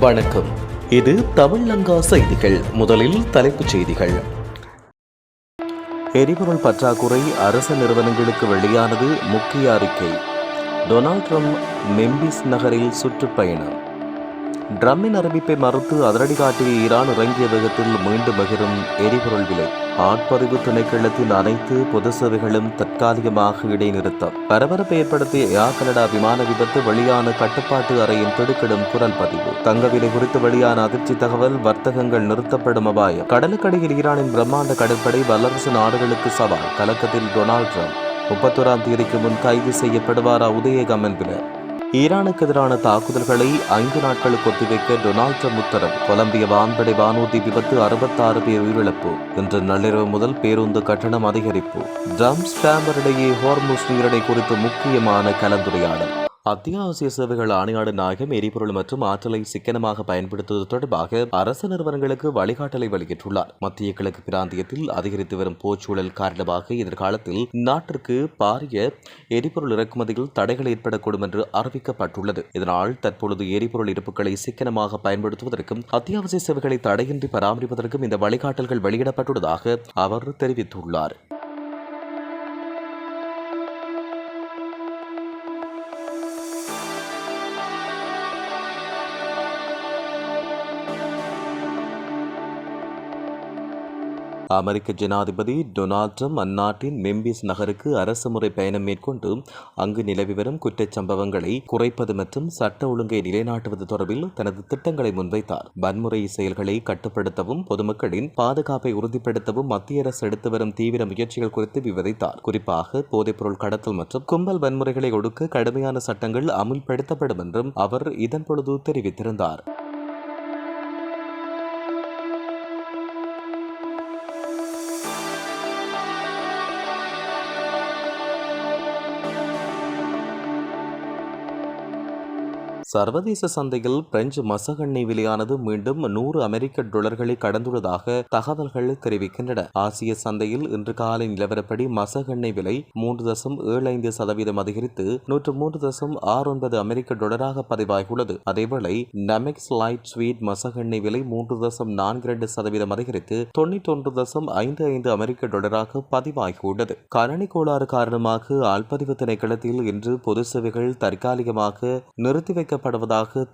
வணக்கம். இது தமிழ்லங்கா செய்திகள். முதலில் தலைப்புச் செய்திகள். எரிபொருள் பற்றாக்குறை அரசு நிறுவனங்களுக்கு வெளியானது முக்கிய அறிக்கை. டொனால்ட் ட்ரம்ப் மெம்பிஸ் நகரில் சுற்றுப்பயணம். ட்ரம்பின் அறிவிப்பை மறுத்து அதிரடி காட்டிய ஈரான் இறங்கிய வேகத்தில் மீண்டும் எகிரும் எரிபொருள் விலை. ஆட்பதிவு திணைக்களத்தின் அனைத்து பொது சேவைகளும் தற்காலிகமாக இடைநிறுத்தம். பரபரப்பை ஏற்படுத்திய ஏர் கனடா விமான விபத்து, வெளியான கட்டுப்பாட்டு அறையின் திடுக்கிடும் குரல் பதிவு. தங்க விலை குறித்து வெளியான அதிர்ச்சி தகவல், வர்த்தகங்கள் நிறுத்தப்படும் அபாயம். கடலுக்கடியில் ஈரானின் பிரம்மாண்ட கடற்படை, வல்லரசு நாடுகளுக்கு சவால். கலக்கத்தில் டொனால்ட் ட்ரம்ப் 31ஆம் தேதிக்கு முன் கைது செய்யப்படுவாரா உதயகமன்பினர். ஈரானுக்கு எதிரான தாக்குதல்களை 5 நாட்களுக்கு ஒத்திவைக்க டொனால்ட் ட்ரம்ப் உத்தரவு. கொலம்பிய வான்படை வானூர்தி விபத்து, 66 பேர் உயிரிழப்பு. இன்று நள்ளிரவு முதல் பேருந்து கட்டணம் அதிகரிப்பு. ட்ரம்ப் ஸ்டாம்பர் இடையே ஹோர்முஸ் நீரிணை குறித்து முக்கியமான கலந்துரையாடல். அத்தியாவசிய சேவைகள் ஆணையாளர் நாயகம் எரிபொருள் மற்றும் ஆற்றலை சிக்கனமாக பயன்படுத்துவது தொடர்பாக அரசு நிறுவனங்களுக்கு வழிகாட்டலை வெளியிட்டுள்ளார். மத்திய கிழக்கு பிராந்தியத்தில் அதிகரித்து வரும் போர்ச்சூழல் காரணமாக எதிர்காலத்தில் நாட்டிற்கு பாரிய எரிபொருள் இறக்குமதியில் தடைகள் ஏற்படக்கூடும் என்று அறிவிக்கப்பட்டுள்ளது. இதனால் தற்பொழுது எரிபொருள் இருப்புகளை சிக்கனமாக பயன்படுத்துவதற்கும் அத்தியாவசிய சேவைகளை தடையின்றி பராமரிப்பதற்கும் இந்த வழிகாட்டல்கள் வெளியிடப்பட்டுள்ளதாக அவர் தெரிவித்துள்ளார். அமெரிக்க ஜனாதிபதி டொனால்ட் ட்ரம்ப் அந்நாட்டின் மெம்பிஸ் நகருக்கு அரசு முறை பயணம் மேற்கொண்டு அங்கு நிலவி வரும் குற்றச்சம்பவங்களை குறைப்பது மற்றும் சட்ட ஒழுங்கை நிலைநாட்டுவது தொடர்பில் தனது திட்டங்களை முன்வைத்தார். வன்முறை செயல்களை கட்டுப்படுத்தவும் பொதுமக்களின் பாதுகாப்பை உறுதிப்படுத்தவும் மத்திய அரசு எடுத்து வரும் தீவிர முயற்சிகள் குறித்து விவரித்தார். குறிப்பாக போதைப்பொருள் கடத்தல் மற்றும் கும்பல் வன்முறைகளை ஒடுக்க கடுமையான சட்டங்கள் அமுல்படுத்தப்படும் என்றும் அவர் இதன்பொழுது தெரிவித்திருந்தார். சர்வதேச சந்தையில் பிரெஞ்சு மசகெண்ணெய் விலையானது மீண்டும் $100 கடந்துள்ளதாக தகவல்கள் தெரிவிக்கின்றன. ஆசிய சந்தையில் இன்று காலை நிலவரப்படி மசகெண்ணெய் விலை 3.75% அதிகரித்து $103.69 பதிவாகியுள்ளது. அதேவேளை நமெக்ஸ் லைட் ஸ்வீட் மசகெண்ணெய் விலை 3.42% அதிகரித்து $91.55 பதிவாகியுள்ளது. கணனி கோளாறு காரணமாக ஆள்பதிவு திணைக்களத்தில் இன்று பொது சேவைகள் தற்காலிகமாக நிறுத்தி வைக்கப்படுவதாக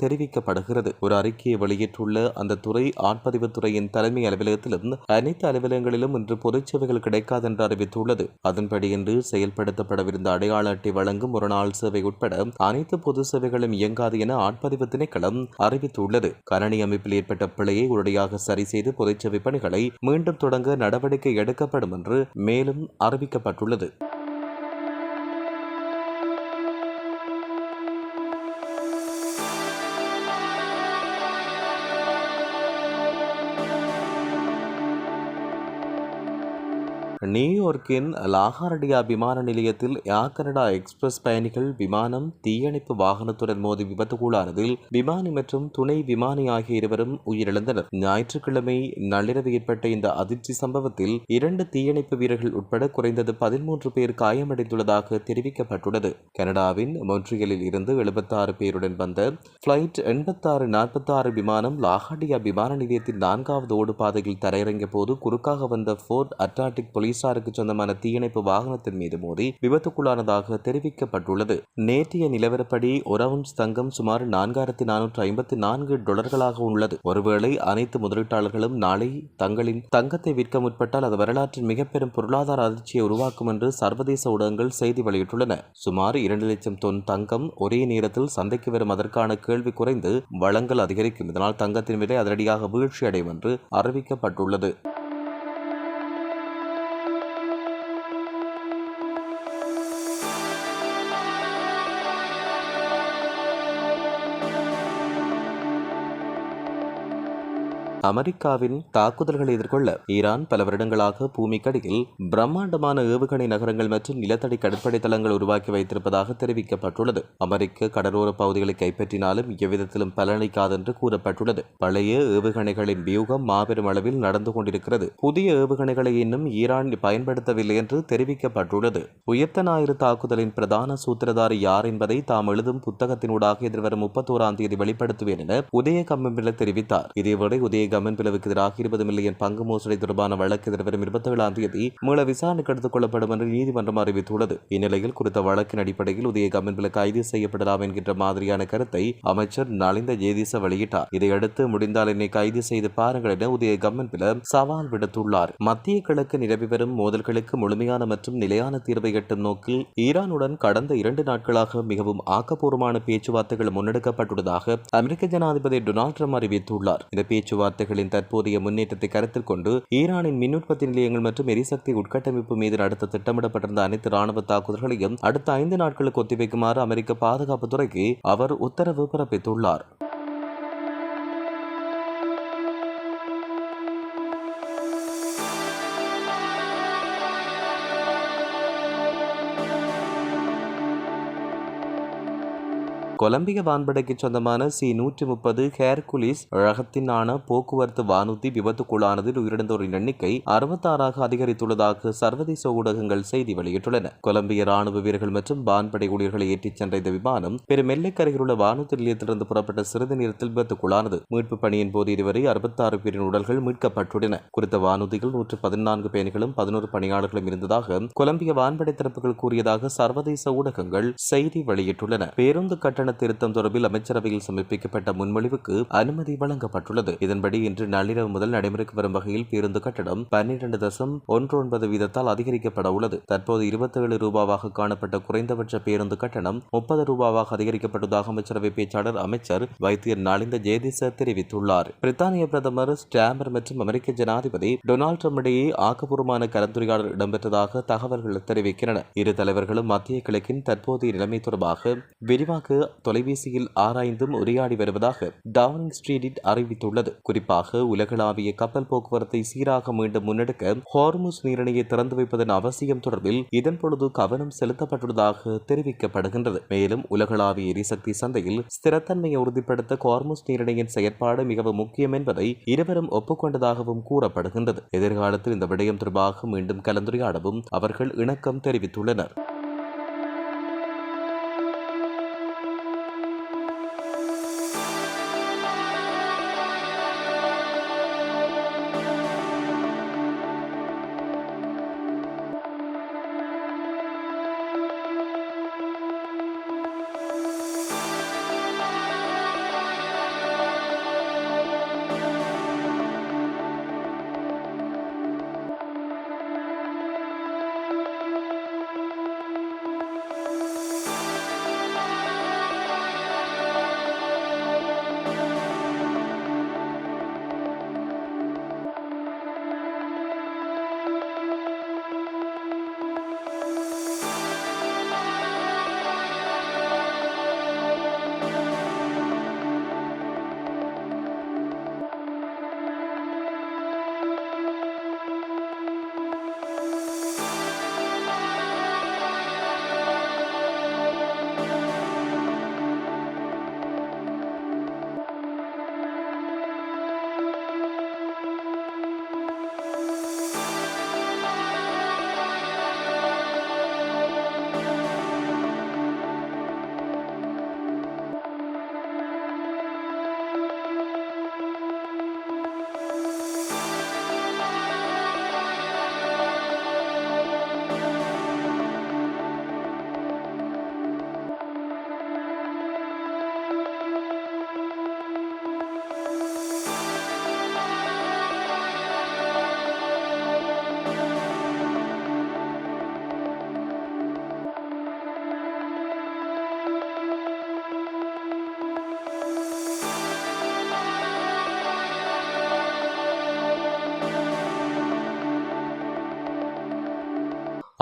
தெரிவிக்கப்படுகிறது. ஒரு அறிக்கையை வெளியிட்டுள்ள அந்த துறை, ஆட்பதிவுத்துறையின் தலைமை அலுவலகத்திலும் அனைத்து அலுவலகங்களிலும் இன்று பொதுச்சேவைகள் கிடைக்காது என்று அறிவித்துள்ளது. அதன்படி இன்று செயல்படுத்தப்படவிருந்த அடையாள அட்டை வழங்கும் ஒரு நாள் சேவை உட்பட அனைத்து பொது சேவைகளும் இயங்காது என ஆட்பதிவு திணைக்களம் அறிவித்துள்ளது. கணனி அமைப்பில் ஏற்பட்ட பிழையை உடனடியாக சரி செய்து பொதுச்சேவை பணிகளை மீண்டும் தொடங்க நடவடிக்கை எடுக்கப்படும் என்று மேலும் அறிவிக்கப்பட்டுள்ளது. நியூயார்க்கின் லாகார்டியா விமான நிலையத்தில் ஏர் கனடா எக்ஸ்பிரஸ் பயணிகள் விமானம் தீயணைப்பு வாகனத்துடன் மோதி விபத்துக்குள்ளானதில் விமானி மற்றும் துணை விமானி ஆகிய இருவரும் உயிரிழந்தனர். ஞாயிற்றுக்கிழமை நள்ளிரவு ஏற்பட்ட இந்த அதிர்ச்சி சம்பவத்தில் 2 தீயணைப்பு வீரர்கள் உட்பட குறைந்தது 13 பேர் காயமடைந்துள்ளதாக தெரிவிக்கப்பட்டுள்ளது. கனடாவின் மொன்ட்ரியலில் இருந்து 76 பேருடன் வந்த பிளைட் 8646 விமானம் லாகார்டியா விமான நிலையத்தின் 4வது ஓடு பாதையில் தரையிறங்கிய போது குறுக்காக வந்த ஃபோர்ட் அட்லாண்டிக் போலீசாருக்கு சொந்தமான தீயணைப்பு வாகனத்தின் மீது மோதி விபத்துக்குள்ளானதாக தெரிவிக்கப்பட்டுள்ளது. நேற்றைய நிலவரப்படி ஒரு அவுன்ஸ் தங்கம் சுமார் $4,454 உள்ளது. ஒருவேளை அனைத்து முதலீட்டாளர்களும் நாளை தங்களின் தங்கத்தை விற்க முற்பட்டால் அது வரலாற்றின் மிக பெரும் பொருளாதார அதிர்ச்சியை உருவாக்கும் என்று சர்வதேச ஊடகங்கள் செய்தி வெளியிட்டுள்ளன. சுமார் 2 லட்சம் தொன் தங்கம் ஒரே நேரத்தில் சந்தைக்கு வரும் அதற்கான கேள்வி குறைந்து வழங்கல் அதிகரிக்கும். இதனால் தங்கத்தின் விலை அதிரடியாக வீழ்ச்சி அடையும் என்று அறிவிக்கப்பட்டுள்ளது. அமெரிக்காவின் தாக்குதல்களை எதிர்கொள்ள ஈரான் பல வருடங்களாக பூமிக்கடியில் பிரம்மாண்டமான ஏவுகணை நகரங்கள் மற்றும் நிலத்தடி கடற்படை தளங்கள் உருவாக்கி வைத்திருப்பதாக தெரிவிக்கப்பட்டுள்ளது. அமெரிக்க கடலோர பகுதிகளை கைப்பற்றினாலும் எவ்விதத்திலும் பலனளிக்காது என்று கூறப்பட்டுள்ளது. பழைய ஏவுகணைகளின் வியூகம் மாபெரும் அளவில் நடந்து கொண்டிருக்கிறது. புதிய ஏவுகணைகளை இன்னும் ஈரான் பயன்படுத்தவில்லை என்று தெரிவிக்கப்பட்டுள்ளது. உயிர்த்த ஞாயிறு தாக்குதலின் பிரதான சூத்திரதாரி யார் என்பதை தாம் எழுதும் புத்தகத்தினூடாக எதிர்வரும் 31ஆம் தேதி வெளிப்படுத்துவேன் என உதய கம்மன்பில தெரிவித்தார். இதேவேளை உதய கம்மன்பிலவுக்கு எதிராக 20 மில்லியன் பங்கு மோசடி தொடர்பான வழக்கு எதிர்வரும் 27ஆம் தேதி மீள விசாரணைக்கு எடுத்துக் கொள்ளப்படும் என்று நீதிமன்றம் அறிவித்துள்ளது. இந்நிலையில் குறித்த வழக்கின் அடிப்படையில் உதய கம்மன்பில கைது செய்யப்படலாம் என்கின்ற மாதிரியான கருத்தை அமைச்சர் நலிந்த ஜேதிச வெளியிட்டார். இதையடுத்து முடிந்தால் என்னை கைது செய்து பாருங்கள் என உதய கம்மன்பில சவால் விடுத்துள்ளார். மத்திய கிழக்கு நிலவி வரும் மோதல்களுக்கு முழுமையான மற்றும் நிலையான தீர்வை எட்டும் நோக்கில் ஈரானுடன் கடந்த 2 நாட்களாக மிகவும் ஆக்கப்பூர்வமான பேச்சுவார்த்தைகள் முன்னெடுக்கப்பட்டுள்ளதாக அமெரிக்க ஜனாதிபதி டொனால்ட் ட்ரம்ப் அறிவித்துள்ளார். இந்த பேச்சுவார்த்தைகளின் தற்போதைய முன்னேற்றத்தை கருத்தில் கொண்டு ஈரானின் மின் உற்பத்தி நிலையங்கள் மற்றும் எரிசக்தி உட்கட்டமைப்பு மீது நடத்த திட்டமிடப்பட்டிருந்த அனைத்து ராணுவ தாக்குதல்களையும் அடுத்த 5 நாட்களுக்கு ஒத்திவைக்குமாறு அமெரிக்க பாதுகாப்பு துறைக்கு அவர் உத்தரவு பிறப்பித்துள்ளார். கொலம்பிய வான்படைக்கு சொந்தமான C-130 ஹேர்குலிஸ் ரகத்தினான போக்குவரத்து வானூர்தி விபத்துக்குள்ளானதில் உயிரிழந்தோரின் எண்ணிக்கை 66ஆக அதிகரித்துள்ளதாக சர்வதேச ஊடகங்கள் செய்தி வெளியிட்டுள்ளன. கொலம்பிய ராணுவ வீரர்கள் மற்றும் வான்படை ஊழியர்களை ஏற்றிச் சென்ற இந்த விமானம் பெரும் எல்லைக்கரையில் உள்ள வானூர்தி நிலையத்திலிருந்து புறப்பட்ட சிறிது நேரத்தில் விபத்துக்குள்ளானது. மீட்பு பணியின் போது இதுவரை 66 பேரின் உடல்கள் மீட்கப்பட்டுள்ளன. குறித்த வானூர்தியில் 114 பயணிகளும் 11 பணியாளர்களும் இருந்ததாக கொலம்பிய வான்படை தரப்புகள் கூறியதாக சர்வதேச ஊடகங்கள் செய்தி வெளியிட்டுள்ளன. பேருந்து கட்டண திருத்தம் தொடர்பில் அமைச்சரவையில் சமர்ப்பிக்கப்பட்ட முன்மொழிவுக்கு அனுமதி வழங்கப்பட்டுள்ளது. இதன்படி இன்று நள்ளிரவு முதல் நடைமுறைக்கு வரும் வகையில் பேருந்து கட்டணம் 12.19 வீதத்தால் அதிகரிக்கப்பட உள்ளது. தற்போது 27 ரூபாவாக காணப்பட்ட குறைந்தபட்ச பேருந்து கட்டணம் 30 ரூபாவாக அதிகரிக்கப்பட்டதாக அமைச்சரவை பேச்சாளர் அமைச்சர் வைத்தியர் நலிந்த ஜேதிச தெரிவித்துள்ளார். பிரித்தானிய பிரதமர் ஸ்டாமர் மற்றும் அமெரிக்க ஜனாதிபதி டொனால்ட் ட்ரம்ப் இடையே ஆக்கப்பூர்வமான கலந்துரையாடல் இடம்பெற்றதாக தகவல்கள் தெரிவிக்கின்றன. இரு தலைவர்களும் மத்திய கிழக்கின் தற்போதைய நிலைமை தொடர்பாக விரிவாக தொலைபேசியில் ஆராய்ந்தும் உரையாடி வருவதாக டவுனிங் ஸ்ட்ரீட் அறிவித்துள்ளது. குறிப்பாக உலகளாவிய கப்பல் போக்குவரத்தை சீராக மீண்டும் முன்னெடுக்க ஹார்முஸ் நீரிணையை திறந்து வைப்பதன் அவசியம் தொடர்பில் இதன் பொழுது கவனம் செலுத்தப்பட்டுள்ளதாக தெரிவிக்கப்படுகின்றது. மேலும் உலகளாவிய எரிசக்தி சந்தையில் ஸ்திரத்தன்மையை உறுதிப்படுத்த ஹார்முஸ் நீரிணையின் செயற்பாடு மிகவும் முக்கியம் என்பதை இருவரும் ஒப்புக்கொண்டதாகவும் கூறப்படுகின்றது. எதிர்காலத்தில் இந்த விடயம் தொடர்பாக மீண்டும் கலந்துரையாடவும் அவர்கள் இணக்கம் தெரிவித்துள்ளனர்.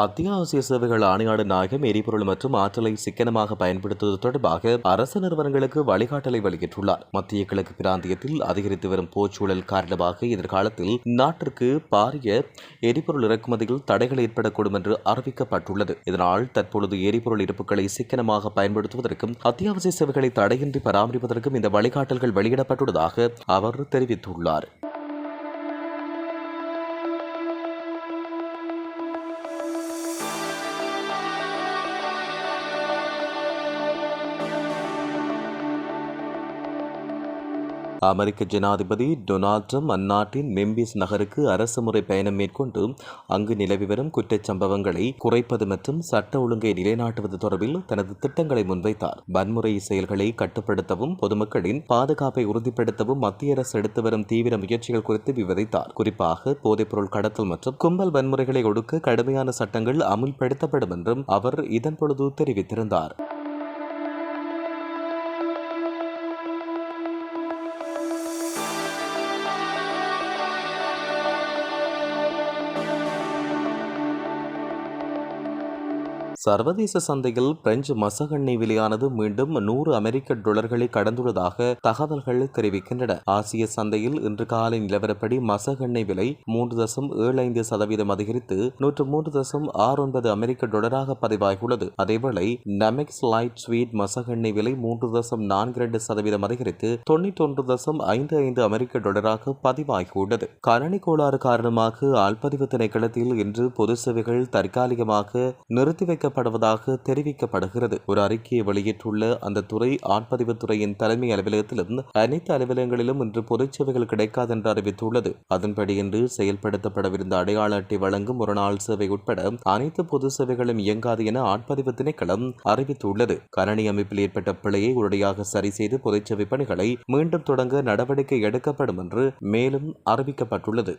அத்தியாவசிய சேவைகள் ஆணையாளர் நாயகம் எரிபொருள் மற்றும் ஆற்றலை சிக்கனமாக பயன்படுத்துவது தொடர்பாக அரசு நிறுவனங்களுக்கு வழிகாட்டலை வெளியிட்டுள்ளார். மத்திய கிழக்கு பிராந்தியத்தில் அதிகரித்து வரும் போர்ச்சூழல் காரணமாக எதிர்காலத்தில் நாட்டிற்கு பாரிய எரிபொருள் இறக்குமதியில் தடைகள் ஏற்படக்கூடும் என்று அறிவிக்கப்பட்டுள்ளது. இதனால் தற்பொழுது எரிபொருள் இருப்புகளை சிக்கனமாக பயன்படுத்துவதற்கும் அத்தியாவசிய சேவைகளை தடையின்றி பராமரிப்பதற்கும் இந்த வழிகாட்டல்கள் வெளியிடப்பட்டுள்ளதாக அவர் தெரிவித்துள்ளார். அமெரிக்க ஜனாதிபதி டொனால்ட் ட்ரம்ப் அந்நாட்டின் மெம்பிஸ் நகருக்கு அரசுமுறை பயணம் மேற்கொண்டு அங்கு நிலவி வரும் குற்றச்சம்பவங்களை குறைப்பது மற்றும் சட்ட ஒழுங்கை நிலைநாட்டுவது தொடர்பில் தனது திட்டங்களை முன்வைத்தார். வன்முறை செயல்களை கட்டுப்படுத்தவும் பொதுமக்களின் பாதுகாப்பை உறுதிப்படுத்தவும் மத்திய அரசு எடுத்து வரும் தீவிர முயற்சிகள் குறித்து விவரித்தார். குறிப்பாக போதைப்பொருள் கடத்தல் மற்றும் கும்பல் வன்முறைகளை ஒடுக்க கடுமையான சட்டங்கள் அமுல்படுத்தப்படும் என்றும் அவர் இதன்பொழுது தெரிவித்திருந்தார். சர்வதேச சந்தையில் பிரெஞ்சு மசகெண்ணெய் விலையானது மீண்டும் $100 கடந்துள்ளதாக தகவல்கள் தெரிவிக்கின்றன. ஆசிய சந்தையில் இன்று காலை நிலவரப்படி மசகெண்ணெய் விலை 3.75% அதிகரித்து $103.69 பதிவாகியுள்ளது. அதேவேளை நமெக்ஸ் லைட் ஸ்வீட் மசகெண்ணெய் விலை 3.42% அதிகரித்து $91.55 பதிவாகியுள்ளது. கணனி கோளாறு காரணமாக ஆள்பதிவு திணைக்களத்தில் இன்று பொது சேவைகள் தற்காலிகமாக நிறுத்தி வைக்க படுவதாக தெரிவிக்கப்படுகிறது. ஒரு அறிக்கையை வெளியிட்டுள்ள அந்த துறை ஆட்பதிவுத்துறையின் தலைமை அலுவலகத்திலும் அனைத்து அலுவலகங்களிலும் இன்று பொதுச்சேவைகள் கிடைக்காது என்று அறிவித்துள்ளது. அதன்படி இன்று செயல்படுத்தப்படவிருந்த அடையாள அட்டை வழங்கும் ஒரு நாள் சேவை உட்பட அனைத்து பொது சேவைகளும் இயங்காது என ஆட்பதிவு திணைக்களம் அறிவித்துள்ளது. கணனி அமைப்பில் ஏற்பட்ட பிழையை உடனடியாக சரி செய்து பொதுச்சேவை பணிகளை மீண்டும் தொடங்க நடவடிக்கை எடுக்கப்படும் என்று மேலும் அறிவிக்கப்பட்டுள்ளது.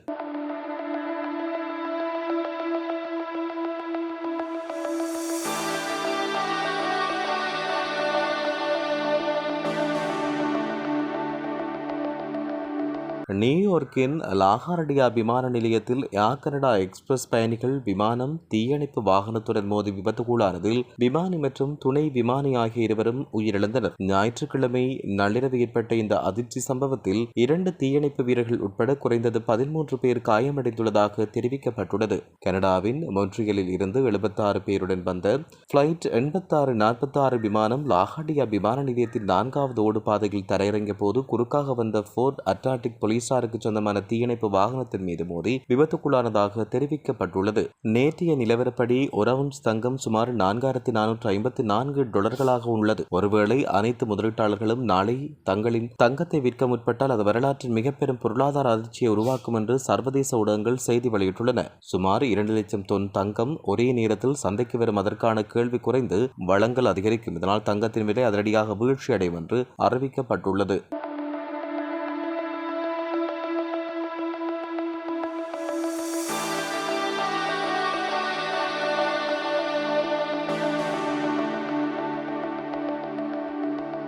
நியூயார்க்கின் லாகார்டியா விமான நிலையத்தில் ஏர் கனடா எக்ஸ்பிரஸ் பயணிகள் விமானம் தீயணைப்பு வாகனத்துடன் மோதி விபத்துக்குள்ளானதில் விமானி மற்றும் துணை விமானி ஆகிய இருவரும் உயிரிழந்தனர். ஞாயிற்றுக்கிழமை நள்ளிரவு ஏற்பட்ட இந்த அதிர்ச்சி சம்பவத்தில் 2 தீயணைப்பு வீரர்கள் உட்பட குறைந்தது 13 பேர் காயமடைந்துள்ளதாக தெரிவிக்கப்பட்டுள்ளது. கனடாவின் மொன்ட்ரியலில் இருந்து 76 பேருடன் வந்த பிளைட் 8646 விமானம் லாகார்டியா விமான நிலையத்தின் 4வது ஓடுபாதையில் தரையிறங்கிய போது குறுக்காக வந்த ஃபோர்ட் அட்லாண்டிக் போலீசாருக்கு சொந்தமான தீயணைப்பு வாகனத்தின் மீது மோதி விபத்துக்குள்ளானதாக தெரிவிக்கப்பட்டுள்ளது. நேற்றைய நிலவரப்படி ஒரு அவுன்ஸ் தங்கம் சுமார் $4,454 உள்ளது. ஒருவேளை அனைத்து முதலீட்டாளர்களும் நாளை தங்களின் தங்கத்தை விற்க முற்பட்டால் அது வரலாற்றின் மிக பெரும் பொருளாதார அதிர்ச்சியை உருவாக்கும் என்று சர்வதேச ஊடகங்கள் செய்தி வெளியிட்டுள்ளன. சுமார் 2 லட்சம் தொன் தங்கம் ஒரே நேரத்தில் சந்தைக்கு வரும் அதற்கான கேள்வி குறைந்து வழங்கல் அதிகரிக்கும். இதனால் தங்கத்தின் விலை அதிரடியாக வீழ்ச்சி அடையும் என்று அறிவிக்கப்பட்டுள்ளது.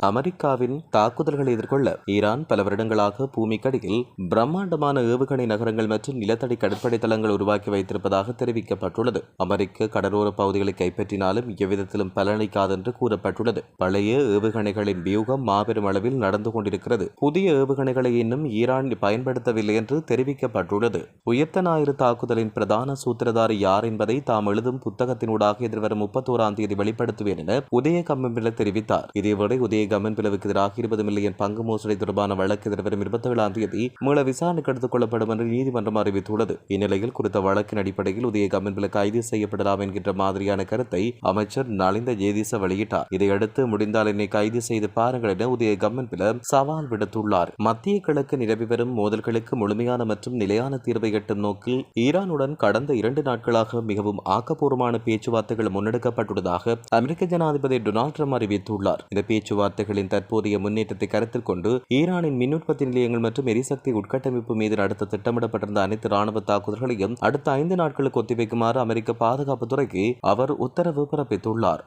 அமெரிக்காவின் தாக்குதல்களை எதிர்கொள்ள ஈரான் பல வருடங்களாக பூமிக்கடியில் பிரம்மாண்டமான ஏவுகணை நகரங்கள் மற்றும் நிலத்தடி கடற்படை தளங்கள் உருவாக்கி வைத்திருப்பதாக தெரிவிக்கப்பட்டுள்ளது. அமெரிக்க கடலோர பகுதிகளை கைப்பற்றினாலும் எவ்விதத்திலும் பலனளிக்காது என்று கூறப்பட்டுள்ளது. பழைய ஏவுகணைகளின் வியூகம் மாபெரும் அளவில் நடந்து கொண்டிருக்கிறது. புதிய ஏவுகணைகளை இன்னும் ஈரான் பயன்படுத்தவில்லை என்று தெரிவிக்கப்பட்டுள்ளது. உயர்த்த ஞாயிறு தாக்குதலின் பிரதான சூத்திரதாரி யார் என்பதை தாம் எழுதும் புத்தகத்தினூடாக எதிர்வரும் 31ஆம் தேதி வெளிப்படுத்துவேன் என உதய கம்மன்பில தெரிவித்தார். இதேவேளை உதய கம்மன்பிலவுக்கு எதிராக 20 மில்லியன் பங்கு மோசடி தொடர்பான வழக்கு எதிர்வரும் 27ஆம் தேதி மீள விசாரணைக்கு எடுத்துக் கொள்ளப்படும் என்று நீதிமன்றம் அறிவித்துள்ளது. இந்நிலையில் குறித்த வழக்கின் அடிப்படையில் உதய கம்மன்பில கைது செய்யப்படலாம் என்கின்ற மாதிரியான கருத்தை அமைச்சர் நலிந்த ஜேதிச வெளியிட்டார். இதையடுத்து முடிந்தால் என்னை கைது செய்து பாருங்கள் என உதய கம்மன்பில சவால் விடுத்துள்ளார். மத்திய கிழக்கு நிலவி வரும் மோதல்களுக்கு முழுமையான மற்றும் நிலையான தீர்வை எட்டும் நோக்கில் ஈரானுடன் கடந்த 2 நாட்களாக மிகவும் ஆக்கப்பூர்வமான பேச்சுவார்த்தைகள் முன்னெடுக்கப்பட்டுள்ளதாக அமெரிக்க ஜனாதிபதி டொனால்ட் ட்ரம்ப் அறிவித்துள்ளார். இந்த பேச்சுவார்த்தைகளின் தற்போதைய முன்னேற்றத்தை கருத்தில் கொண்டு ஈரானின் மின் உற்பத்தி நிலையங்கள் மற்றும் எரிசக்தி உட்கட்டமைப்பு மீது நடத்த திட்டமிடப்பட்டிருந்த அனைத்து ராணுவ தாக்குதல்களையும் அடுத்த 5 நாட்களுக்கு ஒத்திவைக்குமாறு அமெரிக்க பாதுகாப்புத்துறைக்கு அவர் உத்தரவு பிறப்பித்துள்ளார்.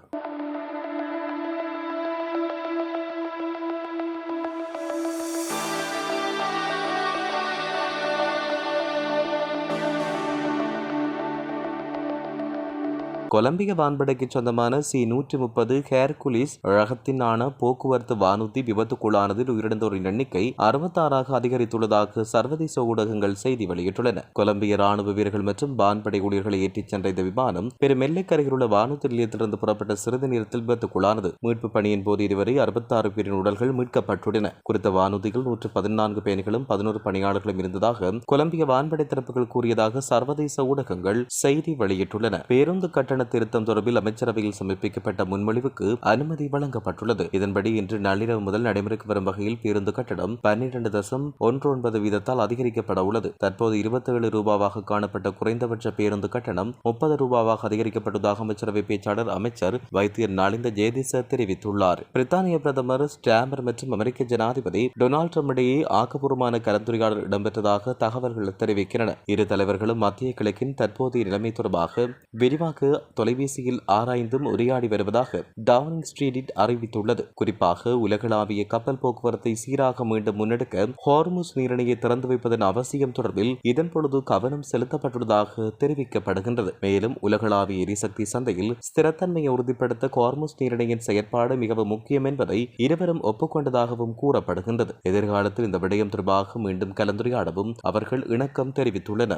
கொலம்பிய வான்படைக்கு சொந்தமான C-130 ஹேர்குலிஸ் ரகத்தினான போக்குவரத்து வானூர்தி விபத்துக்குள்ளானதில் உயிரிழந்தோரின் எண்ணிக்கை 66ஆக அதிகரித்துள்ளதாக சர்வதேச ஊடகங்கள் செய்தி வெளியிட்டுள்ளன. கொலம்பிய ராணுவ வீரர்கள் மற்றும் வான்படை ஊழியர்களை ஏற்றிச் சென்ற இந்த விமானம் பெரும் எல்லைக்கரையிலுள்ள வானூர்தி நிலையத்திலிருந்து புறப்பட்ட சிறிது நேரத்தில் விபத்துக்குள்ளானது. மீட்பு பணியின் போது இதுவரை 66 பேரின் உடல்கள் மீட்கப்பட்டுள்ளன. குறித்த வானூர்தியில் 114 பயணிகளும் 11 பணியாளர்களும் இருந்ததாக கொலம்பிய வான்படை தரப்புகள் கூறியதாக சர்வதேச ஊடகங்கள் செய்தி வெளியிட்டுள்ளன. பேருந்து கட்டண திருத்தம் தொடர்பில் அமைச்சரவையில் சமர்ப்பிக்கப்பட்ட முன்மொழிவுக்கு அனுமதி வழங்கப்பட்டுள்ளது. இதன்படி இன்று நள்ளிரவு முதல் நடைமுறைக்கு வரும் வகையில் பேருந்து கட்டணம் 12.19 வீதத்தால் அதிகரிக்கப்பட உள்ளது. தற்போது 27 ரூபாவாக காணப்பட்ட குறைந்தபட்ச பேருந்து கட்டணம் 30 ரூபாவாக அதிகரிக்கப்பட்டதாக அமைச்சரவை பேச்சாளர் அமைச்சர் வைத்தியர் நலிந்த ஜேதிச தெரிவித்துள்ளார். பிரித்தானிய பிரதமர் ஸ்டாமர் மற்றும் அமெரிக்க ஜனாதிபதி டொனால்ட் ட்ரம்ப் இடையே ஆக்கப்பூர்வமான கலந்துரையாடல் இடம்பெற்றதாக தகவல்கள் தெரிவிக்கின்றன. இரு தலைவர்களும் மத்திய கிழக்கின் தற்போதைய நிலைமை தொடர்பாக விரிவாக தொலைபேசியில் ஆராய்ந்தும் உரையாடி வருவதாக டவுனிங் ஸ்ட்ரீட் அறிவித்துள்ளது. குறிப்பாக உலகளாவிய கப்பல் போக்குவரத்தை சீராக மீண்டும் முன்னெடுக்க ஹார்முஸ் நீரிணையை திறந்து வைப்பதன் அவசியம் தொடர்பில் இதன் பொழுது கவனம் செலுத்தப்பட்டுள்ளதாக தெரிவிக்கப்படுகின்றது. மேலும் உலகளாவிய எரிசக்தி சந்தையில் ஸ்திரத்தன்மையை உறுதிப்படுத்த ஹார்முஸ் நீரிணையின் செயற்பாடு மிகவும் முக்கியம் என்பதை இருவரும் ஒப்புக்கொண்டதாகவும் கூறப்படுகின்றது. எதிர்காலத்தில் இந்த விடயம் தொடர்பாக மீண்டும் கலந்துரையாடவும் அவர்கள் இணக்கம் தெரிவித்துள்ளனர்.